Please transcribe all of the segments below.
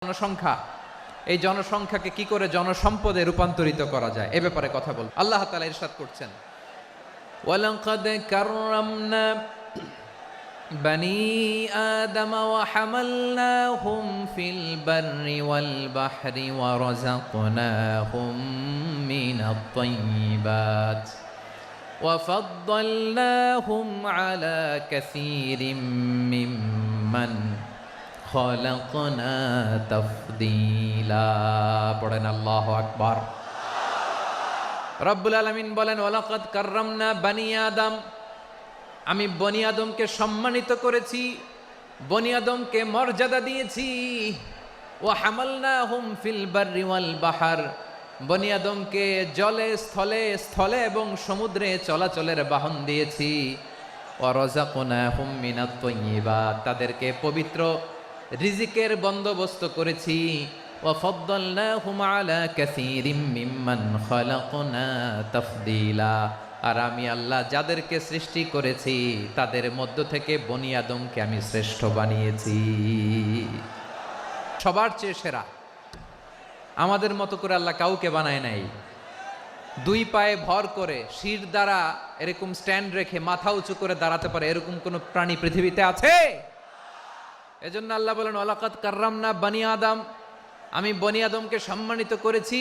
জনসংখ্যা, এই জনসংখ্যাকে কি করে জনসম্পদে রূপান্তরিত করা যায় এ ব্যাপারে কথা বল। আল্লাহ তাআলা ইরশাদ করছেন, ওয়ালাকাদ কাররামনা বানি আদম ওয়া হামালনাহুম ফিল বাররি ওয়াল বাহরি ওয়া রাযাকনাহুম মিনাত তাইয়্যিবাত ওয়া ফাদ্দালনাহুম আলা কাসীরিম মিম্মান খালাকনা তাফদীলা। পড়েন আল্লাহু আকবার। রব্বুল আলামিন বলেন, ওয়ালাকাদ কাররামনা বানি আদম, আমি বনি আদমকে সম্মানিত করেছি, বনি আদমকে মর্যাদা দিয়েছি। ওয়া হামালনাহুম ফিল বাররি ওয়াল বাহর, বনি আদমকে জলে স্থলে স্থলে এবং সমুদ্রে চলাচলের বাহন দিয়েছি। ওয়া রাযাকনাহুম মিনাত তাইয়্যিবাত, তাদেরকে পবিত্র রিজিকের বন্দোবস্ত করেছি। ওয়া ফাদ্দালনাহুম আলা কাসীরিম মিম্মান খালাকনা তাফদীলা, আর আমি আল্লাহ যাদেরকে সৃষ্টি করেছি তাদের মধ্য থেকে বনি আদমকে আমি শ্রেষ্ঠ বানিয়েছি, সবার চেয়ে সেরা। আমাদের মতো করে আল্লাহ কাউকে বানায় নাই। দুই পায়ে ভর করে শির দ্বারা এরকম স্ট্যান্ড রেখে মাথা উঁচু করে দাঁড়াতে পারে এরকম কোন প্রাণী পৃথিবীতে আছে? এজন্য আল্লাহ বলেন, ওয়ালাকাদ কাররামনা বানি আদম, আমি বনি আদমকে সম্মানিত করেছি,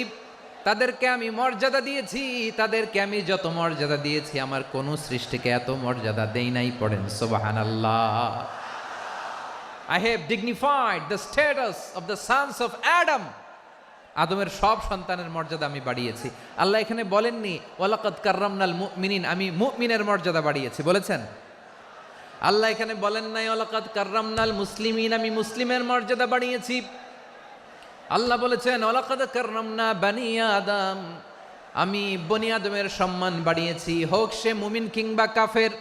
তাদেরকে আমি মর্যাদা দিয়েছি। তাদেরকে আমি যত মর্যাদা দিয়েছি আমার কোন সৃষ্টিকে এত মর্যাদা দেই নাই। পড়েন সুবহানাল্লাহ। I have dignified the status of the sons of Adam, আদমের সব সন্তানের মর্যাদা আমি বাড়িয়েছি। আল্লাহ এখানে বলেননি ওয়ালাকাদ কাররামনাল মুমিনিন, আমি মুমিনের মর্যাদা বাড়িয়েছি, বলেছেন? আল্লাহ এখানে বলেন নাই ওয়ালাকাদ কাররামনাল মুসলিমিন, আমি মুসলিমের মর্যাদা বাড়িয়েছি। আল্লাহ বলেছেন ওয়ালাকাদ কাররামনা বানি আদম, আমি বনি আদমের সম্মান বাড়িয়েছি। হোক সে মুমিন কিংবা কাফের,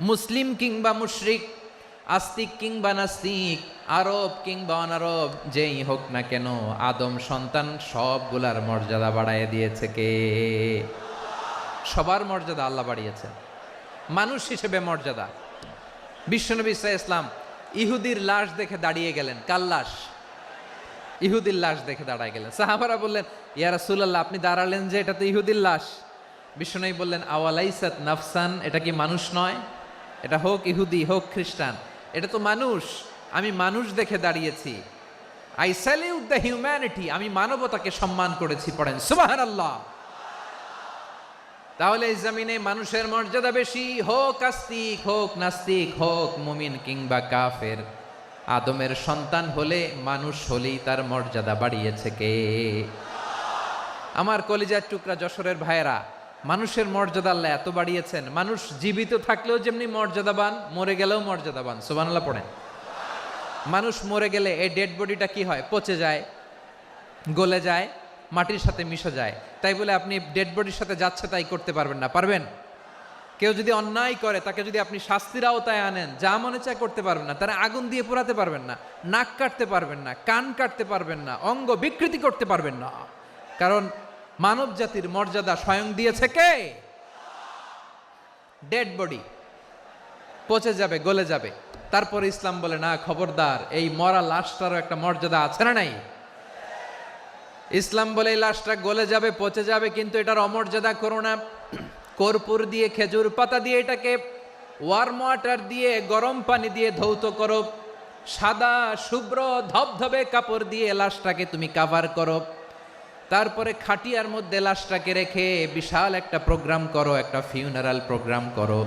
মুসলিম কিংবা মুশরিক, আস্তিক কিংবা নাস্তিক, আরব কিংবা অনারব, যেই হোক না কেন আদম সন্তান সবগুলার মর্যাদা বাড়ায় দিয়েছে কে? সবার মর্যাদা আল্লাহ বাড়িয়েছে। মানুষ হিসেবে মর্যাদা, বিশ্বনবী সাল্লাল্লাহু আলাইহি ওয়াসাল্লাম ইহুদির লাশ দেখে দাঁড়িয়ে গেলেন। কার লাশ? ইহুদির লাশ দেখে দাঁড়ায় গেলেন। সাহাবারা বললেন, ইয়া রাসূলুল্লাহ, আপনি দাঁড়ালেন যে, এটা তো ইহুদির লাশ। বিশ্বনবী বললেন, আওয়ালাইসাত নাফসান, এটা কি মানুষ নয়? এটা হোক ইহুদি হোক খ্রিস্টান, এটা তো মানুষ। আমি মানুষ দেখে দাঁড়িয়েছি। আই স্যালিউট দ্য হিউম্যানিটি, আমি মানবতাকে সম্মান করেছি। পড়েন সুবহানাল্লাহ। তাহলে এই জমিনে মানুষের মর্যাদা বেশি, হোক আস্তিক হোক নাস্তিক, হোক মুমিন কিংবা কাফের। আদমের সন্তান হলে, মানুষ হলেই তার মর্যাদা বাড়িয়েছে কে? আমার কলিজার টুকরা যশোরের ভাইয়েরা, মানুষের মর্যাদা আল্লাহ এত বাড়িয়েছেন, মানুষ জীবিত থাকলেও যেমনি মর্যাদাবান, মরে গেলেও মর্যাদাবান। সুবহানাল্লাহ পড়েন। মানুষ মরে গেলে এই ডেড বডিটা কি হয়? পচে যায়, গলে যায়, মাটির সাথে মিশে যায়। তাই বলে আপনি ডেড বডির সাথে যাচ্ছে তাই করতে পারবেন না। পারবেন? কেউ যদি অন্যায় করে তাকে যদি আপনি শাস্তির আওতায় আনেন, যা মনে চায় করতে পারবেন না। তারা আগুন দিয়ে পোড়াতে পারবেন না, নাক কাটতে পারবেন না, কান কাটতে পারবেন না, অঙ্গ বিকৃতি করতে পারবেন না। কারণ মানব জাতির মর্যাদা স্বয়ং দিয়েছে কে? ডেড বডি পচে যাবে, গলে যাবে। তারপরে ইসলাম বলে, না খবরদার, এই মরা লাশটারও একটা মর্যাদা আছে না নাই? ইসলাম বলে এই লাশটা গলে যাবে, পচে যাবে, কিন্তু এটার অমর্যাদা করো না। কর্পূর দিয়ে, খেজুর পাতা দিয়ে এটাকে ওয়ার্ম ওয়াটার দিয়ে, গরম পানি দিয়ে ধৌত করো। সাদা শুভ্র ধবধবে কাপড় দিয়ে লাশটাকে তুমি কাভার করো। তারপরে খাটিয়ার মধ্যে লাশটাকে রেখে বিশাল একটা প্রোগ্রাম করো, একটা ফিউনারাল প্রোগ্রাম করো।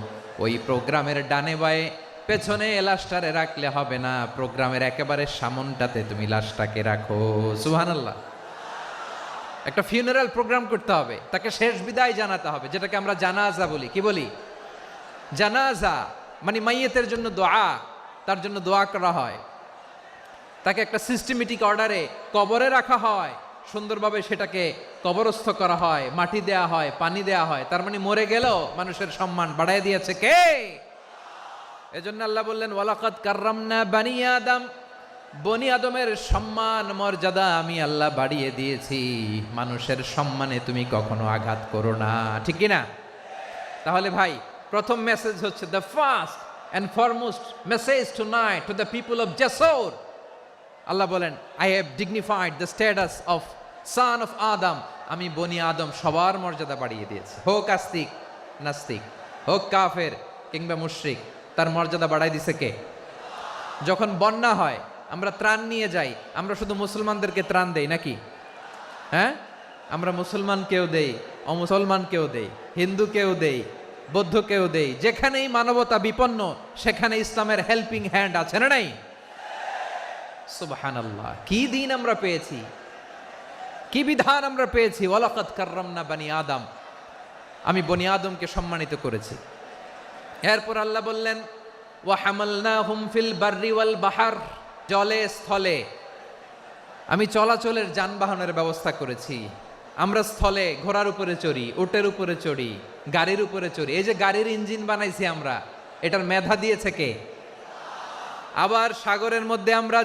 ওই প্রোগ্রামের ডানে বায়ে পেছনে লাশটারে রাখলে হবে না, প্রোগ্রামের একেবারে সামনটাতে তুমি লাশটাকে রাখো। সুবহানাল্লাহ। একটা ফিউনারাল প্রোগ্রাম করতে হবে, তাকে শেষ বিদায় জানাতে হবে, যেটাকে আমরা জানাজা বলি। কি বলি? জানাজা মানে মাইয়েতের জন্য দোয়া, তার জন্য দোয়া করা হয়। তাকে একটা সিস্টেমেটিক অর্ডারে কবরে রাখা হয়, সুন্দরভাবে সেটাকে কবরস্থ করা হয়, মাটি দেয়া হয়, পানি দেয়া হয়। তার মানে মরে গেলেও মানুষের সম্মান বাড়ায় দিয়েছে কে? এজন্য আল্লাহ বললেন, ওয়ালাকাদ কাররামনা বানি আদম, বনি আদমের সম্মান মর্যাদা আমি আল্লাহ বাড়িয়ে দিয়েছি। মানুষের সম্মানে তুমি কখনো আঘাত করো না, ঠিক কি না? তাহলে ভাই, প্রথম মেসেজ হচ্ছে, the first and foremost message tonight to the people of Jessore, আল্লাহ বলেন, I have dignified the status of son of আদম, আমি বনি আদম সবার মর্যাদা বাড়িয়ে দিয়েছি। হোক আস্তিক নাস্তিক, হোক কাফের কিংবা মুশরিক, তার মর্যাদা বাড়াই দিছে কে? যখন বন্যা হয় আমরা ত্রাণ নিয়ে যাই, আমরা শুধু মুসলমানদেরকে ত্রাণ দেই নাকি? হ্যাঁ, আমরা মুসলমানকেও দেই, অমুসলমানকেও দেই, হিন্দুকেও দেই, বৌদ্ধকেও দেই। যেখানেই মানবতা বিপন্ন সেখানে ইসলামের হেল্পিং হ্যান্ড আছে না নাই? সুবহানাল্লাহ, কি দিন আমরা পেয়েছি, কি বিধান আমরা পেয়েছি। ওয়ালাকাদ কাররামনা বানি আদম, আমি বনি আদমকে সম্মানিত করেছি। এরপর আল্লাহ বললেন, ওয়া হামালনাহুম ফিল বাররি ওয়াল বাহর, জলে স্থলে আমি চলাচলের যানবাহনের ব্যবস্থা করেছি। আমরা স্থলে ঘোড়ার উপরে চড়ি, উটের উপরে চড়ি, গাড়ির উপরে চড়ি। এই যে গাড়ির ইঞ্জিন বানাইছি আমরা, এটার মেধা দিয়েছে কে? আবার সাগরের মধ্যে আমরা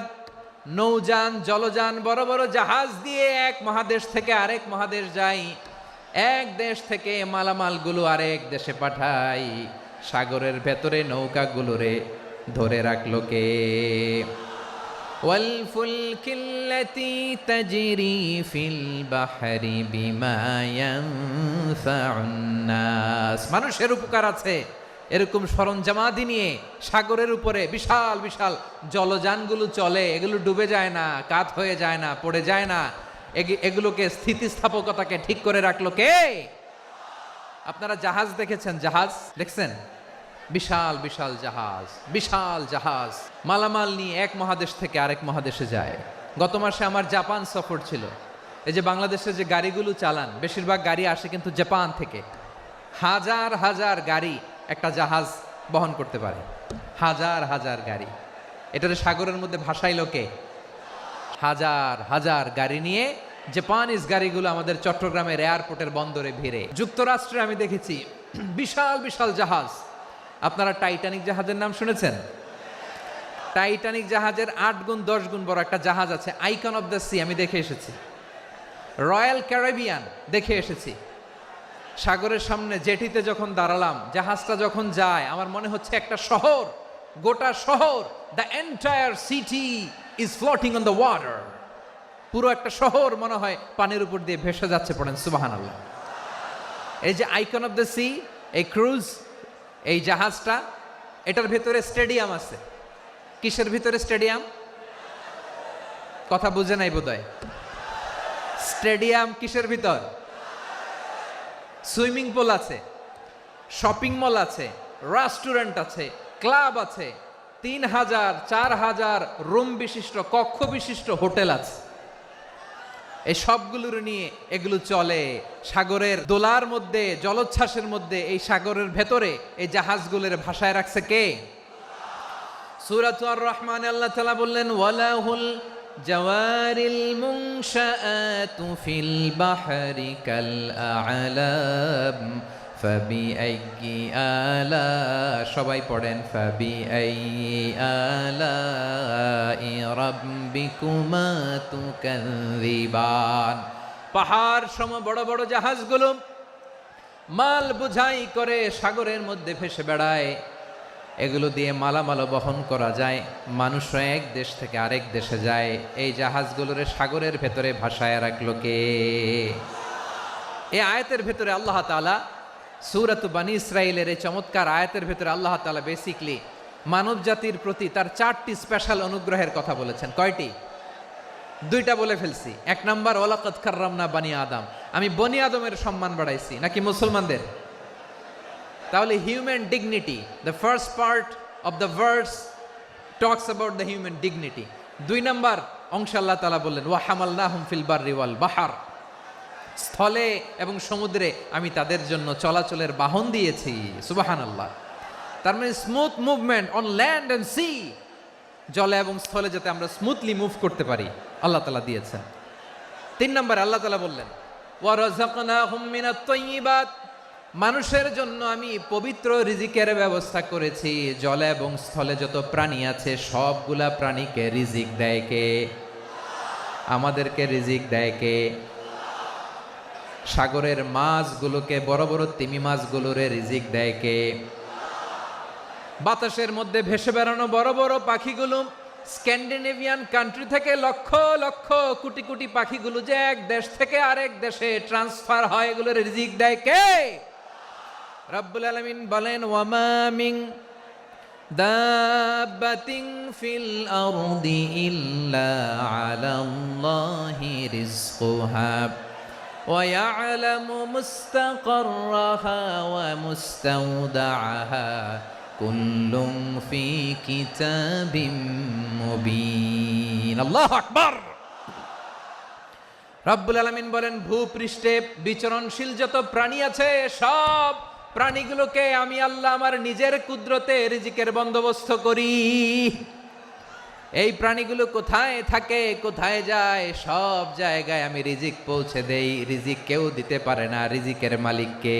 নৌযান, জলযান, বড় বড় জাহাজ দিয়ে এক মহাদেশ থেকে আরেক মহাদেশ যাই, এক দেশ থেকে মালামালগুলো আরেক দেশে পাঠাই। সাগরের ভেতরে নৌকাগুলোরে ধরে রাখলো কে? ওয়ালফুলকিল্লাতী তাজরি ফিল বাহরি বিমা ইয়ানফাউন নাস, মানুষের উপকার আছে এরকম সরঞ্জামাদি নিয়ে সাগরের উপরে বিশাল বিশাল জলযানগুলো চলে। এগুলো ডুবে যায় না, কাত হয়ে যায় না, পড়ে যায় না। এগুলোকে স্থিতিস্থাপকতাকে ঠিক করে রাখলো কে? আপনারা জাহাজ দেখেছেন? জাহাজ দেখছেন? বিশাল বিশাল জাহাজ, বিশাল জাহাজ মালামাল নিয়ে এক মহাদেশ থেকে আরেক মহাদেশে যায়। গত মাসে আমার জাপান সফর ছিল। এই যে বাংলাদেশে যে গাড়িগুলো চালান, বেশিরভাগ গাড়ি আসে কিন্তু জাপান থেকে। হাজার হাজার গাড়ি একটা জাহাজ বহন করতে পারে, হাজার হাজার গাড়ি। এটাতে সাগরের মধ্যে ভাসাইলো কে? হাজার হাজার গাড়ি নিয়ে জাপানিজ গাড়িগুলো আমাদের চট্টগ্রামের এয়ারপোর্টের বন্দরে ভিড়ে। যুক্তরাষ্ট্রে আমি দেখেছি বিশাল বিশাল জাহাজ। আপনারা টাইটানিক জাহাজের নাম শুনেছেন? টাইটানিক জাহাজের 8 গুণ 10 গুণ বড় একটা জাহাজ আছে, আইকন অফ দ্য সি, আমি দেখে এসেছি। রয়্যাল ক্যারিবিয়ান দেখে এসেছি। সাগরের সামনে জেটিতে যখন দাঁড়ালাম, জাহাজটা যখন যায়, আমার মনে হচ্ছে একটা শহর, গোটা শহর, the entire city is floating on the water. পুরো একটা শহর মনে হয় পানির উপর দিয়ে ভেসে যাচ্ছে। পড়েন সুবহানাল্লাহ। এই যে আইকন অফ দ্য সি, এই ক্রুজ, এই জাহাজটা, এটার ভিতরে স্টেডিয়াম আছে। কিসের ভিতরে স্টেডিয়াম? কথা বুঝে নাই বোধহয়। স্টেডিয়াম কিসের ভিতর? সুইমিং পুল আছে, শপিং মল আছে, রেস্টুরেন্ট আছে, ক্লাব আছে, 3000 4000 রুম বিশিষ্ট, কক্ষ বিশিষ্ট হোটেল আছে। এই সবগুলোর নিয়ে এগুলো চলে সাগরের দোলার মধ্যে, জলোচ্ছ্বাসের মধ্যে। এই সাগরের ভেতরে এই জাহাজগুলোর ভাষায় রাখছে কে? সূরাতুর আর রহমানে আল্লাহ তাআলা বললেন, ওয়ালাহুল জাওয়ারিল মুনশাআতু ফিল বাহরি কাল আ'লাম ফাবিআইয়ি আলা, সবাই পড়েন, ফাবিআইয়ি আলাই রাব্বিকুমা তুকাযযিবান। পাহাড় সম বড় বড় জাহাজগুলো মাল বোঝাই করে সাগরের মধ্যে ভেসে বেড়ায়। এগুলো দিয়ে মালামাল বহন করা যায়, মানুষরা এক দেশ থেকে আরেক দেশে যায়। এই জাহাজগুলোর সাগরের ভেতরে ভাসায় রাখলো কে? এই আয়াতের ভেতরে আল্লাহ তাআলা সূরাত বানী ইসরাঈলের এই চমৎকার আয়াতের ভেতরে আল্লাহ তাআলা বেসিকলি মানব জাতির প্রতি তার 4টি স্পেশাল অনুগ্রহের কথা বলেছেন। কয়টি? 2টা বলে ফেলছি। 1 নাম্বার, ওয়ালাকাদ কাররামনা বানি আদম, আমি বনি আদমের সম্মান বাড়াইছি। নাকি মুসলমানদের? তাহলে human dignity, the first part of the verse talks about the human dignity. 2 number অংশ আল্লাহ তাআলা বললেন, ওয়া হামালনাহুম ফিল বাররি ওয়াল বাহর, স্থলে এবং সমুদ্রে আমি তাদের জন্য চলাচলের বাহন দিয়েছি। সুবহানাল্লাহ। তার মানে smooth movement on land and sea, জলে এবং স্থলে যাতে আমরা স্মুথলি মুভ করতে পারি আল্লাহ তাআলা দিয়েছেন। 3 নম্বরে আল্লাহ তাআলা বললেন, ওয়া রাযাকনাহুম মিনাত তাইয়্যিবাত, মানুষের জন্য আমি পবিত্র রিজিকের ব্যবস্থা করেছি। জলে এবং স্থলে যত প্রাণী আছে সবগুলা প্রাণীকে রিজিক দেয় কে? আমাদেরকে রিজিক দেয় কে? সাগরের মাছগুলোকে, বড় বড় তিমি মাছগুলোরে রিজিক দেয় কে? বাতাসের মধ্যে ভেসে বেড়ানো বড় বড় পাখিগুলো স্ক্যান্ডিনেভিয়ান কান্ট্রি থেকে লক্ষ লক্ষ কোটি কোটি পাখিগুলো যে এক দেশ থেকে আরেক দেশে ট্রান্সফার হয়, এগুলোর রিজিক দেয় কে? রব্বুল আলামিন বলেন, ওয়ামা মিন দাব্বাতিন ফিল আরদি ইল্লা আলাল্লাহি রিজকুহা ওয়া ইয়ালামু মুস্তাকাররাহা ওয়া মুস্তাওদাআহা কুল্লুম ফি কিতাবিম মুবিন। আল্লাহু আকবার। রব্বুল আলামিন বলেন, ভূপৃষ্ঠে বিচরণশীল যত প্রাণী আছে সব প্রাণীগুলোকে আমি আল্লাহ আমার নিজের কুদরতে রিজিকের বন্দোবস্ত করি। এই প্রাণীগুলো কোথায় থাকে, কোথায় যায়, সব জায়গায় আমি রিজিক পৌঁছে দেই। রিজিক কেউ দিতে পারে না, রিজিকের মালিক কে?